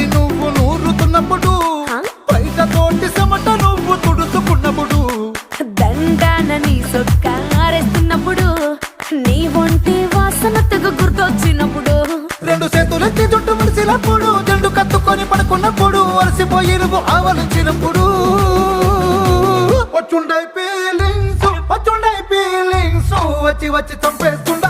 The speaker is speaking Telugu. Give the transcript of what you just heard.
నువ్వు నూరుతున్నప్పుడు బయట తోటి చెమట నువ్వు తుడుచుకున్నప్పుడు దండాన నీ సొక్కారేస్తున్నప్పుడు నీ ఒంటి వాసన తెగ గుర్తొచ్చినప్పుడు రెండు చేతులెత్తి చుట్టు మలిసినప్పుడు జండు కత్తుకొని పడుకున్నప్పుడు అలసిపోయి నువ్వు ఆవలించినప్పుడు వచ్చుండై ఫీలింగ్స్ వచ్చి వచ్చి చంపేస్తుండ